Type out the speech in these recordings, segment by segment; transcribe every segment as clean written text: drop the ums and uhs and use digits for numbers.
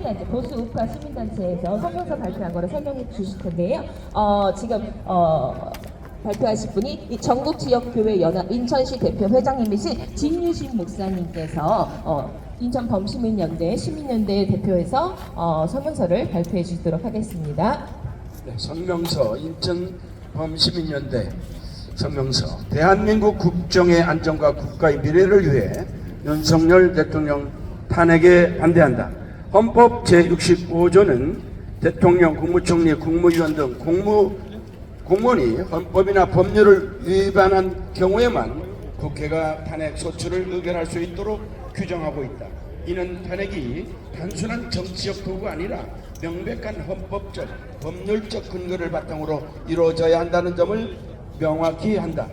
시민단체, 보수 우파 시민단체에서 성명서 발표한 거를 설명해 주실 텐데요. 지금 발표하실 분이 이 전국지역교회연합 인천시 대표 회장님이신 진유신 목사님께서 인천 범시민연대 시민연대 대표에서 성명서를 발표해 주시도록 하겠습니다. 네, 성명서 인천 범시민연대 성명서. 대한민국 국정의 안정과 국가의 미래를 위해 윤석열 대통령 탄핵에 반대한다. 헌법 제65조는 대통령, 국무총리, 국무위원 등 공무원이 헌법이나 법률을 위반한 경우에만 국회가 탄핵 소추를 의결할 수 있도록 규정하고 있다. 이는 탄핵이 단순한 정치적 도구가 아니라 명백한 헌법적, 법률적 근거를 바탕으로 이루어져야 한다는 점을 명확히 한다.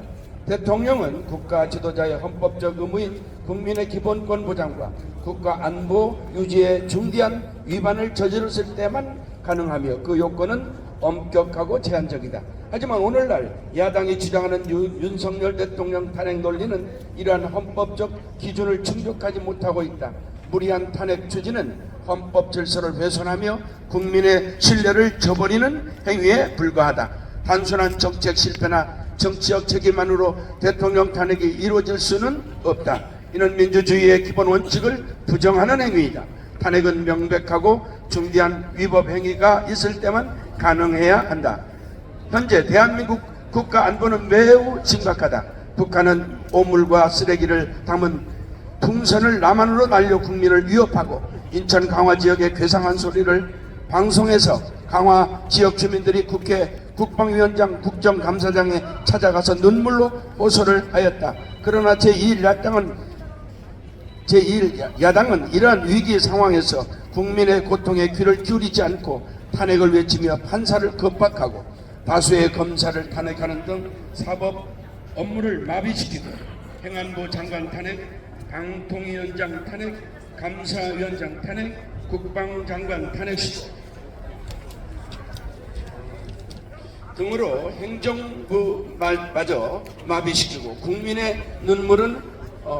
대통령은 국가 지도자의 헌법적 의무인 국민의 기본권 보장과 국가 안보 유지에 중대한 위반을 저질렀을 때만 가능하며 그 요건은 엄격하고 제한적이다. 하지만 오늘날 야당이 주장하는 윤석열 대통령 탄핵 논리는 이러한 헌법적 기준을 충족하지 못하고 있다. 무리한 탄핵 추진은 헌법 질서를 훼손하며 국민의 신뢰를 저버리는 행위에 불과하다. 단순한 정책 실패나 정치적 책임만으로 대통령 탄핵이 이루어질 수는 없다. 이는 민주주의의 기본 원칙을 부정하는 행위이다. 탄핵은 명백하고 중대한 위법 행위가 있을 때만 가능해야 한다. 현재 대한민국 국가 안보는 매우 심각하다. 북한은 오물과 쓰레기를 담은 풍선을 남한으로 날려 국민을 위협하고 인천 강화 지역의 괴상한 소리를 방송에서 강화 지역 주민들이 국회 국방위원장 국정감사장에 찾아가서 눈물로 호소를 하였다. 그러나 제1야당은 이러한 위기 상황에서 국민의 고통에 귀를 기울이지 않고 탄핵을 외치며 판사를 겁박하고 다수의 검사를 탄핵하는 등 사법 업무를 마비시키고 행안부 장관 탄핵, 방통위원장 탄핵, 감사위원장 탄핵, 국방장관 탄핵 등으로 행정부마저 마비시키고 국민의 눈물은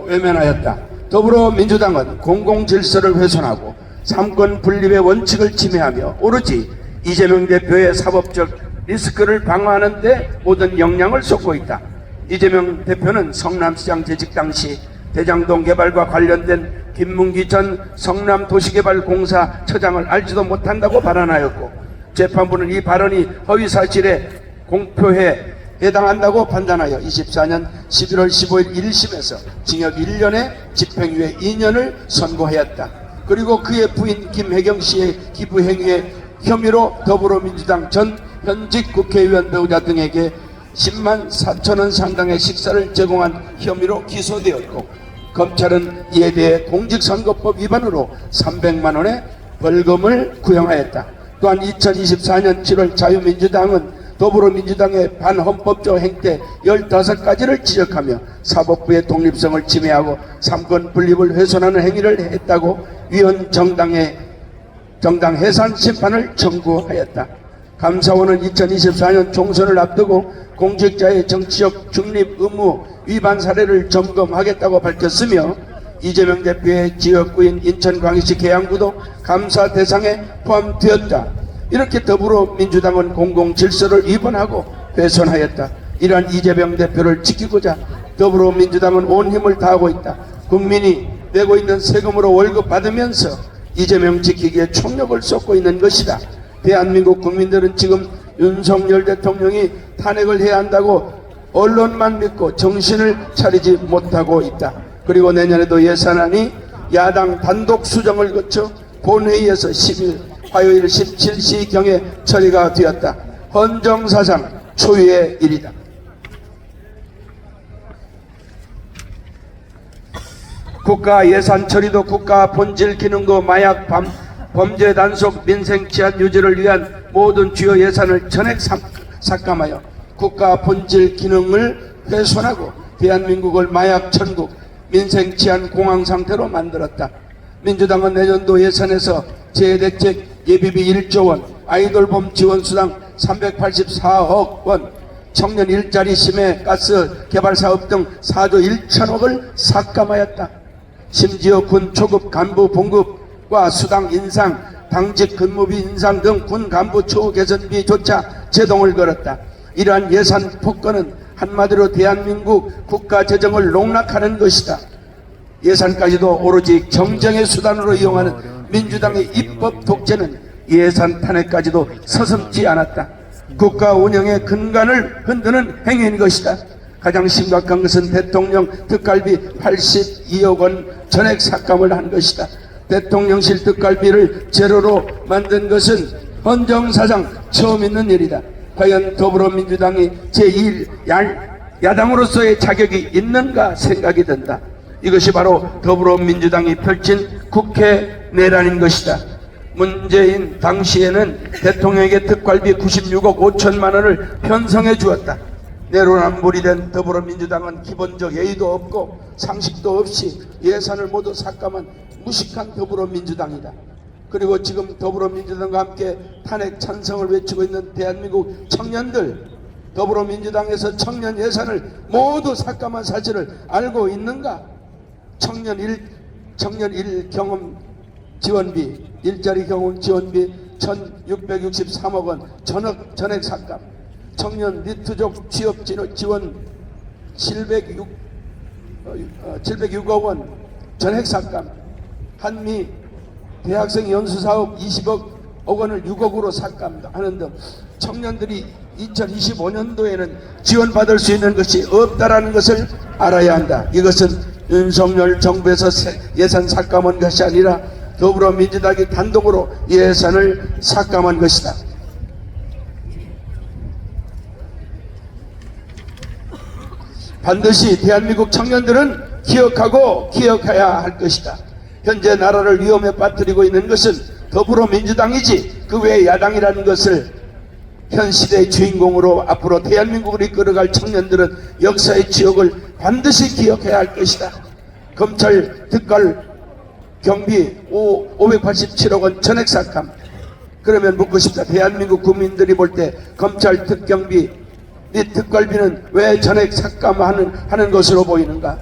외면하였다. 더불어민주당은 공공질서를 훼손하고 삼권 분립의 원칙을 침해하며 오로지 이재명 대표의 사법적 리스크를 방어하는 데 모든 역량을 쏟고 있다. 이재명 대표는 성남시장 재직 당시 대장동 개발과 관련된 김문기 전 성남도시개발공사 처장을 알지도 못한다고 발언하였고 재판부는 이 발언이 허위사실의 공표에 해당한다고 판단하여 24년 11월 15일 1심에서 징역 1년에 집행유예 2년을 선고하였다. 그리고 그의 부인 김혜경 씨의 기부 행위의 혐의로 더불어민주당 전 현직 국회의원 배우자 등에게 10만 4천원 상당의 식사를 제공한 혐의로 기소되었고 검찰은 이에 대해 공직선거법 위반으로 300만원의 벌금을 구형하였다. 또한 2024년 7월 자유민주당은 더불어민주당의 반헌법적 행태 15가지를 지적하며 사법부의 독립성을 침해하고 삼권 분립을 훼손하는 행위를 했다고 위헌 정당 해산 심판을 청구하였다. 감사원은 2024년 총선을 앞두고 공직자의 정치적 중립 의무 위반 사례를 점검하겠다고 밝혔으며 이재명 대표의 지역구인 인천광역시 계양구도 감사 대상에 포함되었다. 이렇게 더불어민주당은 공공질서를 위반하고 훼손하였다. 이러한 이재명 대표를 지키고자 더불어민주당은 온 힘을 다하고 있다. 국민이 내고 있는 세금으로 월급 받으면서 이재명 지키기에 총력을 쏟고 있는 것이다. 대한민국 국민들은 지금 윤석열 대통령이 탄핵을 해야 한다고 언론만 믿고 정신을 차리지 못하고 있다. 그리고 내년에도 예산안이 야당 단독 수정을 거쳐 본회의에서 10일 화요일 17시경에 처리가 되었다. 헌정사상 초유의 일이다. 국가 예산 처리도 국가 본질 기능도 마약 범죄 단속 민생 치안 유지를 위한 모든 주요 예산을 전액 삭감하여 국가 본질 기능을 훼손하고 대한민국을 마약 천국 민생 치안 공황 상태로 만들었다. 민주당은 내년도 예산에서 재대책 예비비 1조 원, 아이돌봄 지원수당 384억 원, 청년 일자리 심해 가스 개발 사업 등 4조 1천억을 삭감하였다. 심지어 군 초급 간부 봉급과 수당 인상 당직 근무비 인상 등 군 간부 처우 개선비조차 제동을 걸었다. 이러한 예산 폭거는 한마디로 대한민국 국가 재정을 농락하는 것이다. 예산까지도 오로지 경쟁의 수단으로 이용하는 민주당의 입법 독재는 예산 탄핵까지도 서슴지 않았다. 국가 운영의 근간을 흔드는 행위인 것이다. 가장 심각한 것은 대통령 특갈비 82억 원 전액 삭감을 한 것이다. 대통령실 특갈비를 제로로 만든 것은 헌정사상 처음 있는 일이다. 과연 더불어민주당이 제1 야당으로서의 자격이 있는가 생각이 든다. 이것이 바로 더불어민주당이 펼친 국회 내란인 것이다. 문재인 당시에는 대통령에게 특갈비 96억 5천만 원을 편성해 주었다. 내로남불이 된 더불어민주당은 기본적 예의도 없고 상식도 없이 예산을 모두 삭감한 무식한 더불어민주당이다. 그리고 지금 더불어민주당과 함께 탄핵 찬성을 외치고 있는 대한민국 청년들, 더불어민주당에서 청년 예산을 모두 삭감한 사실을 알고 있는가? 청년 일 경험 지원비, 일자리 경험 지원비 1663억 원 전액 삭감, 청년 니트족 취업 지원 706억 원 전액 삭감, 한미 대학생 연수사업 20억 원을 6억으로 삭감하는 등 청년들이 2025년도에는 지원받을 수 있는 것이 없다라는 것을 알아야 한다. 이것은 윤석열 정부에서 예산 삭감한 것이 아니라 더불어민주당이 단독으로 예산을 삭감한 것이다. 반드시 대한민국 청년들은 기억해야 할 것이다. 현재 나라를 위험에 빠뜨리고 있는 것은 더불어민주당이지 그 외 야당이라는 것을 현 시대의 주인공으로 앞으로 대한민국을 이끌어갈 청년들은 역사의 지역을 반드시 기억해야 할 것이다. 검찰 특갈 경비 587억 원 전액 삭감. 그러면 묻고 싶다. 대한민국 국민들이 볼 때 검찰 특경비 이 특갈비는 왜 전액 삭감하는 것으로 보이는가?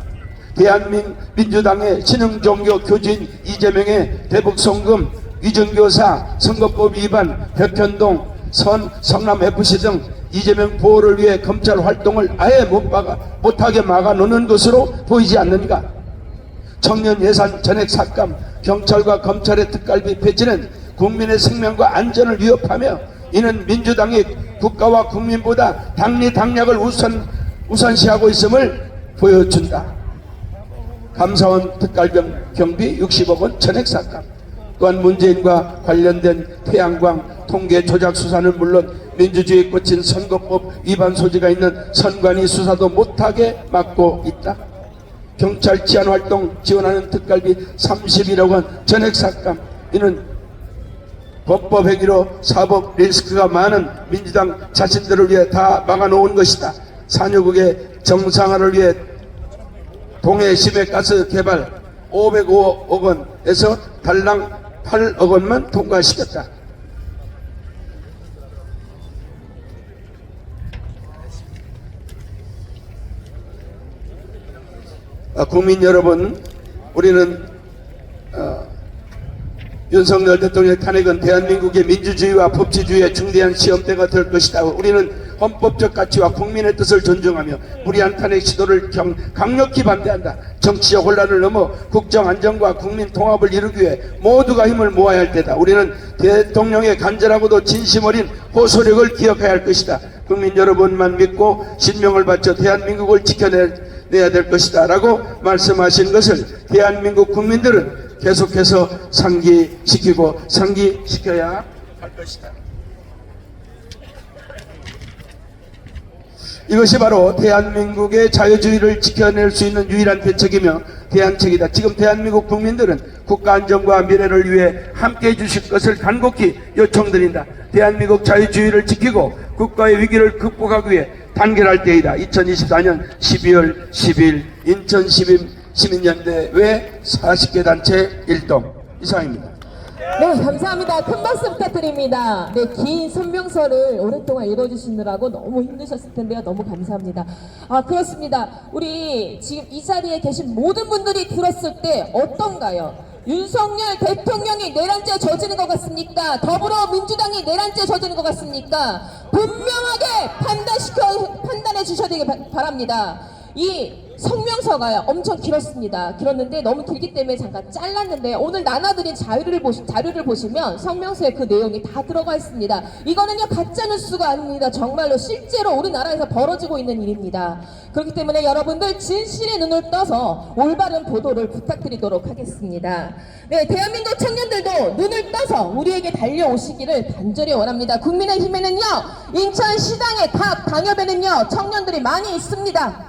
대한민주당의 신흥종교 교주인 이재명의 대북송금, 위증교사, 선거법 위반, 백현동, 성남FC 등 이재명 보호를 위해 검찰 활동을 아예 못하게 막아놓는 것으로 보이지 않는가? 청년 예산 전액 삭감, 경찰과 검찰의 특갈비 폐지는 국민의 생명과 안전을 위협하며 이는 민주당이 국가와 국민보다 당리당략을 우선시하고 있음을 보여준다. 감사원 특갈경비 60억 원 전액 삭감. 또한 문재인과 관련된 태양광 통계 조작 수사는 물론 민주주의에 꽂힌 선거법 위반 소지가 있는 선관위 수사도 못하게 막고 있다. 경찰 치안활동 지원하는 특갈비 31억 원 전액 삭감. 이는 범법 행위로 사법 리스크가 많은 민주당 자신들을 위해 다 막아놓은 것이다. 산유국의 정상화를 위해 동해 심해가스 개발 505억 원에서 달랑 8억 원만 통과시켰다. 국민 여러분, 우리는 윤석열 대통령의 탄핵은 대한민국의 민주주의와 법치주의의 중대한 시험대가 될 것이다. 우리는 헌법적 가치와 국민의 뜻을 존중하며 무리한 탄핵 시도를 강력히 반대한다. 정치적 혼란을 넘어 국정 안정과 국민 통합을 이루기 위해 모두가 힘을 모아야 할 때다. 우리는 대통령의 간절하고도 진심 어린 호소력을 기억해야 할 것이다. 국민 여러분만 믿고 신명을 바쳐 대한민국을 지켜내야 될 것이다 라고 말씀하신 것을 대한민국 국민들은 계속해서 상기시키고 상기시켜야 할 것이다. 이것이 바로 대한민국의 자유주의를 지켜낼 수 있는 유일한 대책이며 대안책이다. 지금 대한민국 국민들은 국가 안정과 미래를 위해 함께해 주실 것을 간곡히 요청드린다. 대한민국 자유주의를 지키고 국가의 위기를 극복하기 위해 단결할 때이다. 2024년 12월 10일 인천 시민연대 외 40개 단체 일동 이상입니다. 네, 감사합니다. 큰 박수 부탁드립니다. 네, 긴 설명서를 오랫동안 읽어주시느라고 너무 힘드셨을 텐데요. 너무 감사합니다. 그렇습니다. 우리 지금 이 자리에 계신 모든 분들이 들었을 때 어떤가요? 윤석열 대통령이 내란죄 저지른 것 같습니까? 더불어민주당이 내란죄 저지른 것 같습니까? 분명하게 판단해 주셔야 되길 바랍니다. 이 성명서가요 엄청 길었습니다. 길었는데 너무 길기 때문에 잠깐 잘랐는데 오늘 나눠드린 자료를 보시면 성명서에 그 내용이 다 들어가 있습니다. 이거는요 가짜뉴스가 아닙니다. 정말로 실제로 우리나라에서 벌어지고 있는 일입니다. 그렇기 때문에 여러분들 진실의 눈을 떠서 올바른 보도를 부탁드리도록 하겠습니다. 네, 대한민국 청년들도 눈을 떠서 우리에게 달려오시기를 간절히 원합니다. 국민의힘에는요 인천시당의 각 당협에는요 청년들이 많이 있습니다.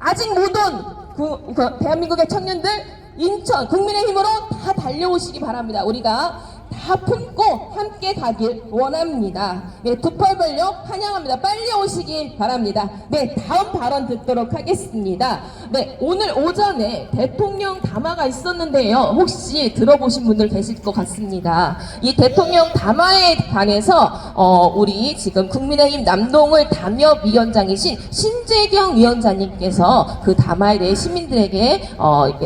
아직 못 온 대한민국의 청년들 인천 국민의힘으로 다 달려오시기 바랍니다. 우리가 다 품고 함께 가길 원합니다. 네, 두 팔 벌려 환영합니다. 빨리 오시길 바랍니다. 네, 다음 발언 듣도록 하겠습니다. 네, 오늘 오전에 대통령 담화가 있었는데요. 혹시 들어보신 분들 계실 것 같습니다. 이 대통령 담화에 관해서 우리 지금 국민의힘 남동을 담협위원장이신 신재경 위원장님께서 그 담화에 대해 시민들에게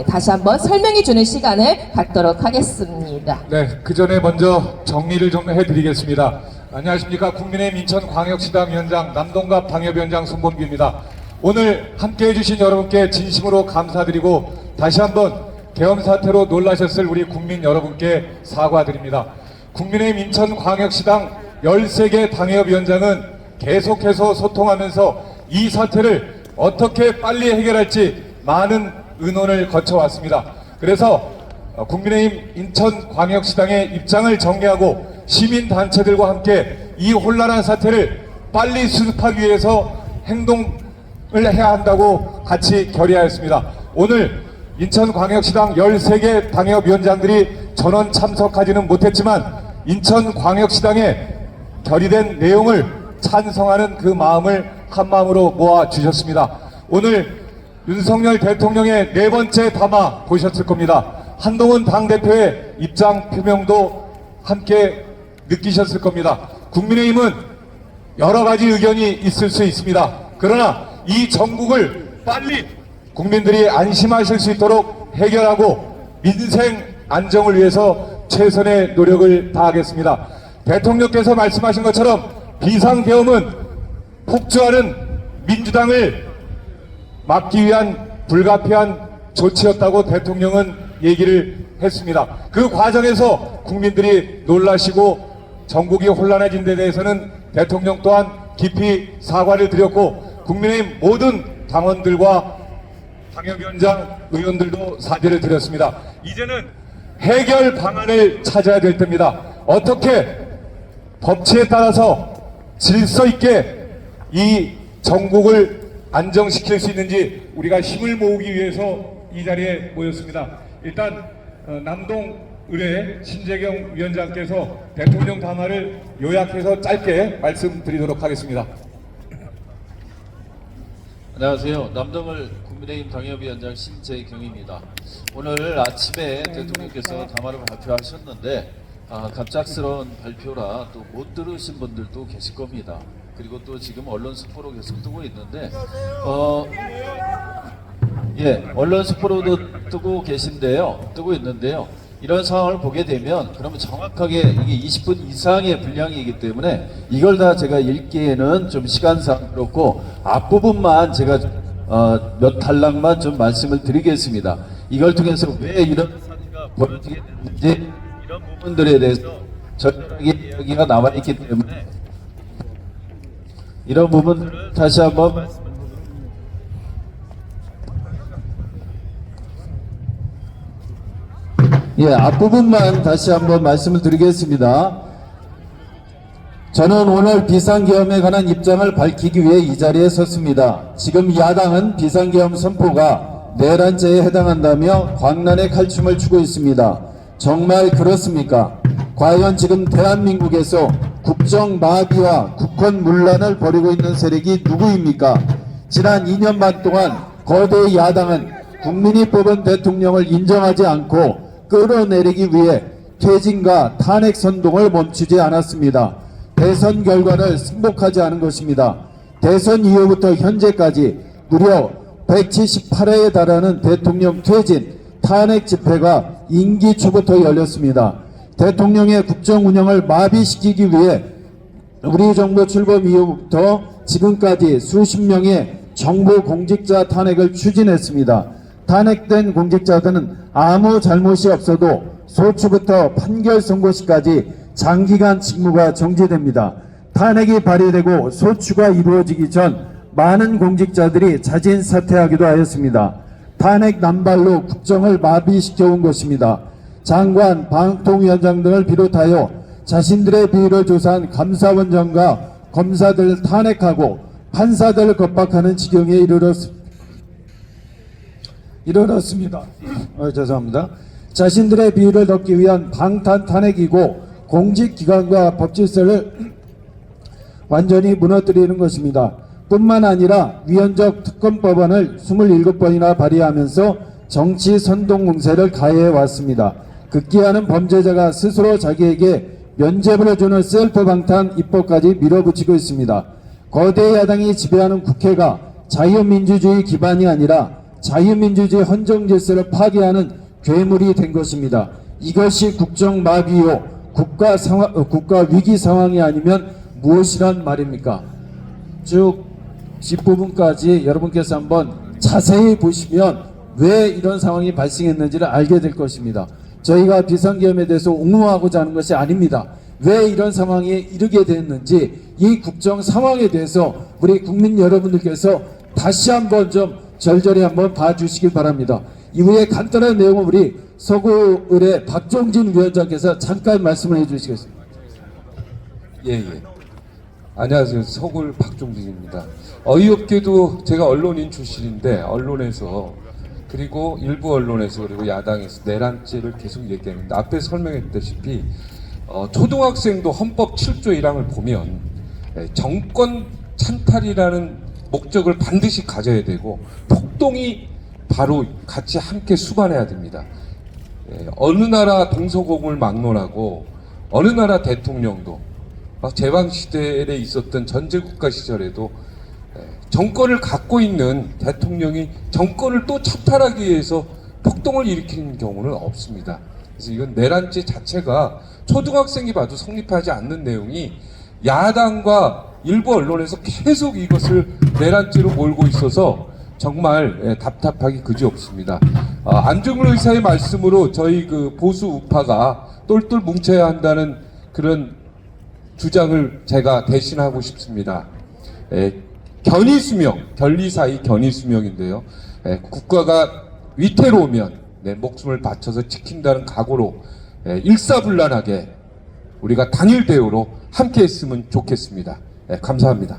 다시 한번 설명해 주는 시간을 갖도록 하겠습니다. 네, 그 전에 먼저 정리를 좀 해드리겠습니다. 안녕하십니까. 국민의힘 인천광역시당 위원장 남동갑 당협위원장 손범규입니다. 오늘 함께 해주신 여러분께 진심으로 감사드리고 다시 한번 계엄 사태로 놀라셨을 우리 국민 여러분께 사과드립니다. 국민의힘 인천광역시당 13개 당협위원장은 계속해서 소통하면서 이 사태를 어떻게 빨리 해결할지 많은 의논을 거쳐왔습니다. 그래서 국민의힘 인천광역시당의 입장을 정리하고 시민단체들과 함께 이 혼란한 사태를 빨리 수습하기 위해서 행동을 해야 한다고 같이 결의하였습니다. 오늘 인천광역시당 13개 당협위원장들이 전원 참석하지는 못했지만 인천광역시당에 결의된 내용을 찬성하는 그 마음을 한마음으로 모아주셨습니다. 오늘 윤석열 대통령의 4번째 담화 보셨을 겁니다. 한동훈 당대표의 입장 표명도 함께 느끼셨을 겁니다. 국민의힘은 여러 가지 의견이 있을 수 있습니다. 그러나 이 전국을 빨리 국민들이 안심하실 수 있도록 해결하고 민생 안정을 위해서 최선의 노력을 다하겠습니다. 대통령께서 말씀하신 것처럼 비상계엄은 폭주하는 민주당을 막기 위한 불가피한 조치였다고 대통령은 얘기를 했습니다. 그 과정에서 국민들이 놀라시고 전국이 혼란해진 데 대해서는 대통령 또한 깊이 사과를 드렸고 국민의힘 모든 당원들과 당협위원장 의원들도 사죄를 드렸습니다. 이제는 해결 방안을 찾아야 될 때입니다. 어떻게 법치에 따라서 질서 있게 이 전국을 안정시킬 수 있는지 우리가 힘을 모으기 위해서 이 자리에 모였습니다. 일단 남동 의뢰 신재경 위원장께서 대통령 담화를 요약해서 짧게 말씀드리도록 하겠습니다. 안녕하세요. 남동을 국민의힘 당협위원장 신재경입니다. 오늘 아침에 대통령께서 담화를 발표하셨는데 갑작스러운 발표라 또 못 들으신 분들도 계실 겁니다. 그리고 또 지금 언론 스포로 계속 뜨고 있는데 언론 스포로도 뜨고 있는데요. 이런 상황을 보게 되면 그러면 정확하게 이게 20분 이상의 분량이기 때문에 이걸 다 제가 읽기에는 좀 시간상 그렇고 앞부분만 제가 몇 단락만 좀 말씀을 드리겠습니다. 이걸 통해서 왜 이런 사태가 벌어지게 됐는지 이런 부분들에 대해서 절절하게 이야기가 나와 있기 때문에 이런 부분들을 다시 한번 말씀을 앞부분만 다시 한번 말씀을 드리겠습니다. 저는 오늘 비상계엄에 관한 입장을 밝히기 위해 이 자리에 섰습니다. 지금 야당은 비상계엄 선포가 내란죄에 해당한다며 광란의 칼춤을 추고 있습니다. 정말 그렇습니까? 과연 지금 대한민국에서 국정 마비와 국헌 문란을 벌이고 있는 세력이 누구입니까? 지난 2년 반 동안 거대 야당은 국민이 뽑은 대통령을 인정하지 않고 끌어내리기 위해 퇴진과 탄핵 선동을 멈추지 않았습니다. 대선 결과를 승복하지 않은 것입니다. 대선 이후부터 현재까지 무려 178회에 달하는 대통령 퇴진, 탄핵 집회가 임기 초부터 열렸습니다. 대통령의 국정 운영을 마비시키기 위해 우리 정부 출범 이후부터 지금까지 수십 명의 정부 공직자 탄핵을 추진했습니다. 탄핵된 공직자들은 아무 잘못이 없어도 소추부터 판결 선고시까지 장기간 직무가 정지됩니다. 탄핵이 발의되고 소추가 이루어지기 전 많은 공직자들이 자진 사퇴하기도 하였습니다. 탄핵 남발로 국정을 마비시켜온 것입니다. 장관, 방통위원장 등을 비롯하여 자신들의 비위를 조사한 감사원장과 검사들을 탄핵하고 판사들을 겁박하는 지경에 이르렀습니다. 죄송합니다. 자신들의 비위를 덮기 위한 방탄 탄핵이고 공직기관과 법질서를 완전히 무너뜨리는 것입니다. 뿐만 아니라 위헌적 특검법안을 27번이나 발의하면서 정치 선동 공세를 가해해 왔습니다. 극기하는 범죄자가 스스로 자기에게 면죄부를 주는 셀프 방탄 입법까지 밀어붙이고 있습니다. 거대 야당이 지배하는 국회가 자유민주주의 기반이 아니라 자유민주주의 헌정질서를 파괴하는 괴물이 된 것입니다. 이것이 국정마비요 국가 위기 상황이 아니면 무엇이란 말입니까? 쭉 뒷부분까지 여러분께서 한번 자세히 보시면 왜 이런 상황이 발생했는지를 알게 될 것입니다. 저희가 비상계엄에 대해서 옹호하고자 하는 것이 아닙니다. 왜 이런 상황에 이르게 됐는지 이 국정 상황에 대해서 우리 국민 여러분들께서 다시 한번 좀 절절히 한번 봐주시길 바랍니다. 이후에 간단한 내용은 우리 서구을의 박종진 위원장께서 잠깐 말씀을 해주시겠습니다. 예. 안녕하세요. 서울 박종진입니다. 어이없게도 제가 언론인 출신인데 언론에서 그리고 일부 언론에서 그리고 야당에서 내란죄를 계속 얘기했는데 앞에 설명했다시피 초등학생도 헌법 7조 1항을 보면 정권 찬탈이라는 목적을 반드시 가져야 되고 폭동이 바로 같이 함께 수반해야 됩니다. 어느 나라 동서고금을 막론하고 어느 나라 대통령도 제방시대에 있었던 전제국가 시절에도 정권을 갖고 있는 대통령이 정권을 또 찬탈하기 위해서 폭동을 일으키는 경우는 없습니다. 그래서 이건 내란죄 자체가 초등학생이 봐도 성립하지 않는 내용이 야당과 일부 언론에서 계속 이것을 내란죄로 몰고 있어서 정말 답답하기 그지없습니다. 안중근 의사의 말씀으로 저희 그 보수 우파가 똘똘 뭉쳐야 한다는 그런 주장을 제가 대신하고 싶습니다. 견리사의 견리수명인데요. 국가가 위태로우면 목숨을 바쳐서 지킨다는 각오로 일사불란하게 우리가 단일 대우로 함께 했으면 좋겠습니다. 감사합니다.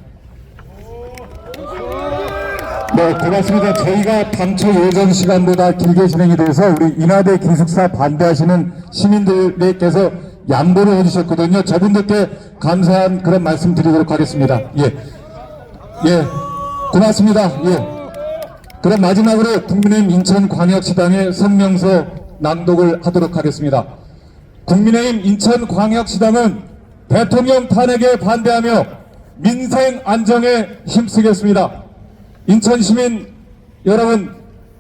네, 고맙습니다. 저희가 당초 예정 시간보다 길게 진행이 돼서 우리 인하대 기숙사 반대하시는 시민들께서 양보를 해주셨거든요. 저분들께 감사한 그런 말씀 드리도록 하겠습니다. 고맙습니다. 그럼 마지막으로 국민의힘 인천광역시당의 성명서 낭독을 하도록 하겠습니다. 국민의힘 인천광역시당은 대통령 탄핵에 반대하며 민생 안정에 힘쓰겠습니다. 인천시민 여러분,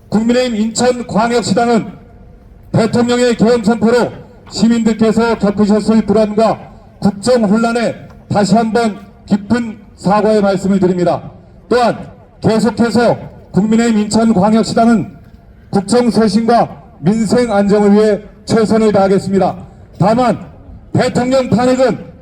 국민의힘 인천광역시당은 대통령의 계엄 선포로 시민들께서 겪으셨을 불안과 국정 혼란에 다시 한번 깊은 사과의 말씀을 드립니다. 또한 계속해서 국민의힘 인천광역시당은 국정 쇄신과 민생 안정을 위해 최선을 다하겠습니다. 다만 대통령 탄핵은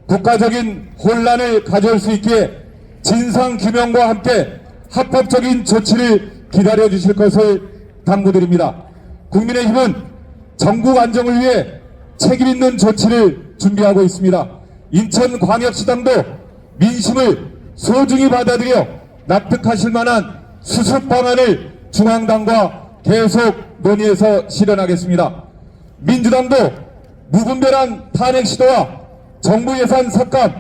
국가적인 혼란을 가져올 수 있기에 진상규명과 함께 합법적인 조치를 기다려주실 것을 당부드립니다. 국민의힘은 전국 안정을 위해 책임있는 조치를 준비하고 있습니다. 인천광역시당도 민심을 소중히 받아들여 납득하실 만한 수습 방안을 중앙당과 계속 논의해서 실현하겠습니다. 민주당도 무분별한 탄핵 시도와 정부 예산 삭감,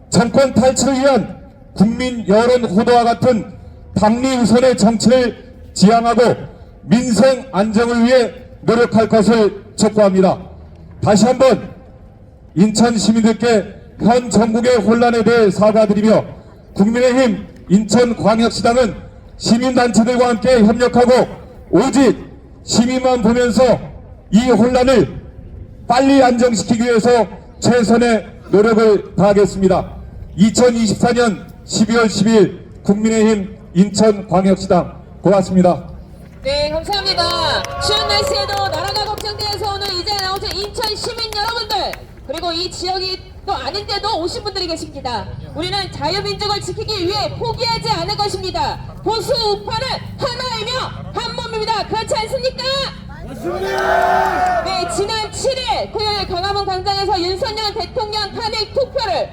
정권 탈취를 위한 국민 여론 호도와 같은 당리 우선의 정치를 지향하고 민생 안정을 위해 노력할 것을 촉구합니다. 다시 한번 인천 시민들께 현 전국의 혼란에 대해 사과드리며 국민의힘 인천광역시당은 시민단체들과 함께 협력하고 오직 시민만 보면서 이 혼란을 빨리 안정시키기 위해서 최선의 노력을 다하겠습니다. 2024년 12월 10일 국민의힘 인천광역시당 고맙습니다. 네, 감사합니다. 추운 날씨에도 나라가 걱정돼서 오늘 이제 나오신 인천 시민 여러분들, 그리고 이 지역이 또 아닌데도 오신 분들이 계십니다. 우리는 자유민족을 지키기 위해 포기하지 않을 것입니다. 보수 우파는 하나이며 한 몸입니다. 그렇지 않습니까? 네, 지난 7일 토요일 광화문 광장에서 윤석열 대통령 탄핵 투표를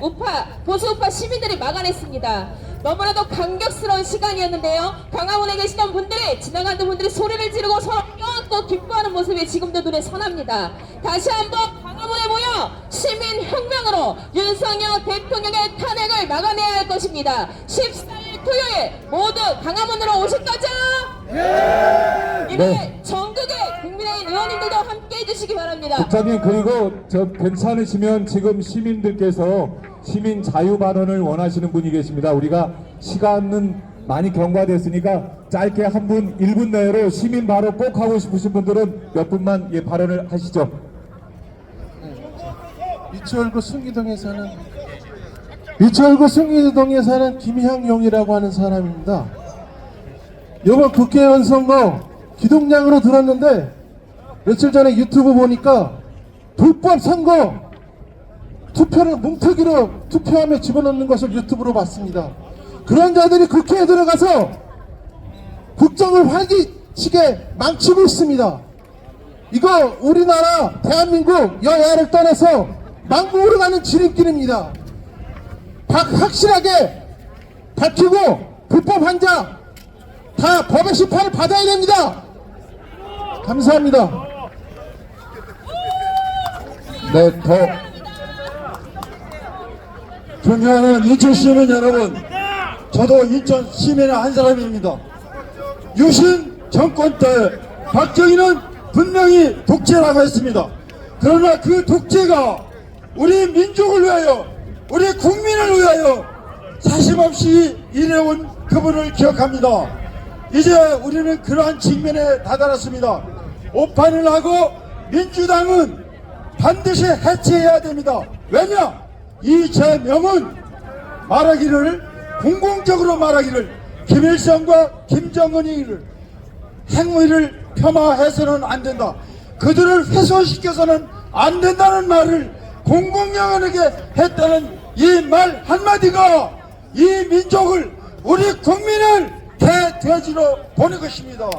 보수 우파 시민들이 막아냈습니다. 너무나도 감격스러운 시간이었는데요. 광화문에 계시던 분들이, 지나가던 분들이 소리를 지르고 서로 껴안고 기뻐하는 모습이 지금도 눈에 선합니다. 다시 한번 광화문에 모여 시민혁명으로 윤석열 대통령의 탄핵을 막아내야 할 것입니다. 14일 토요일 모두 광화문으로 오실 거죠? 이번에 전국의 국민의힘 의원님들도 함께 해주시기 바랍니다. 국장님, 그리고 저 괜찮으시면 지금 시민들께서 시민 자유 발언을 원하시는 분이 계십니다. 우리가 시간은 많이 경과됐으니까 짧게 한 분 1분 내로 시민 발언 꼭 하고 싶으신 분들은 몇 분만 발언을 하시죠. 이철구 숭이동에 사는 김향용이라고 하는 사람입니다. 이번 국회의원 선거 기동량으로 들었는데 며칠 전에 유튜브 보니까 불법 선거 투표를 뭉태기로 투표하며 집어넣는 것을 유튜브로 봤습니다. 그런 자들이 국회에 들어가서 국정을 활기치게 망치고 있습니다. 이거 우리나라 대한민국 여야를 떠나서 망국으로 가는 지름길입니다. 확실하게 밝히고 불법 환자 다 법의 심판을 받아야 됩니다. 감사합니다. 네, 더 존경하는 인천 시민 여러분, 저도 인천 시민의 한 사람입니다. 유신 정권 때 박정희는 분명히 독재라고 했습니다. 그러나 그 독재가 우리 민족을 위하여, 우리 국민을 위하여 사심없이 일해온 그분을 기억합니다. 이제 우리는 그러한 직면에 다다랐습니다. 오판을 하고 민주당은 반드시 해체해야 됩니다. 왜냐? 이 제명은 말하기를, 공공적으로 말하기를, 김일성과 김정은이 행위를 폄하해서는 안 된다, 그들을 훼손시켜서는 안 된다는 말을 공공연하게 했다는 이 말 한마디가 이 민족을, 우리 국민을 개돼지로 보는 것입니다.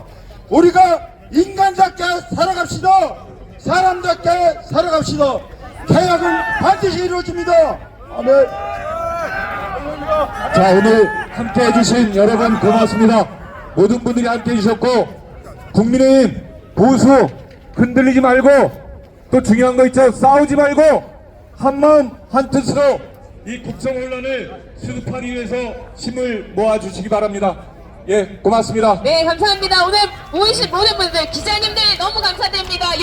우리가 인간답게 살아갑시다. 사람답게 살아갑시다. 계약은 반드시 이루어집니다. 아멘. 자, 오늘 함께 해주신 여러분 고맙습니다. 모든 분들이 함께 해주셨고, 국민의힘 보수 흔들리지 말고, 또 중요한 거 있죠, 싸우지 말고 한마음 한뜻으로 이 국정 혼란을 수습하기 위해서 힘을 모아주시기 바랍니다. 예, 고맙습니다. 네, 감사합니다. 오늘 모이신 모든 분들, 기자님들 너무 감사드립니다.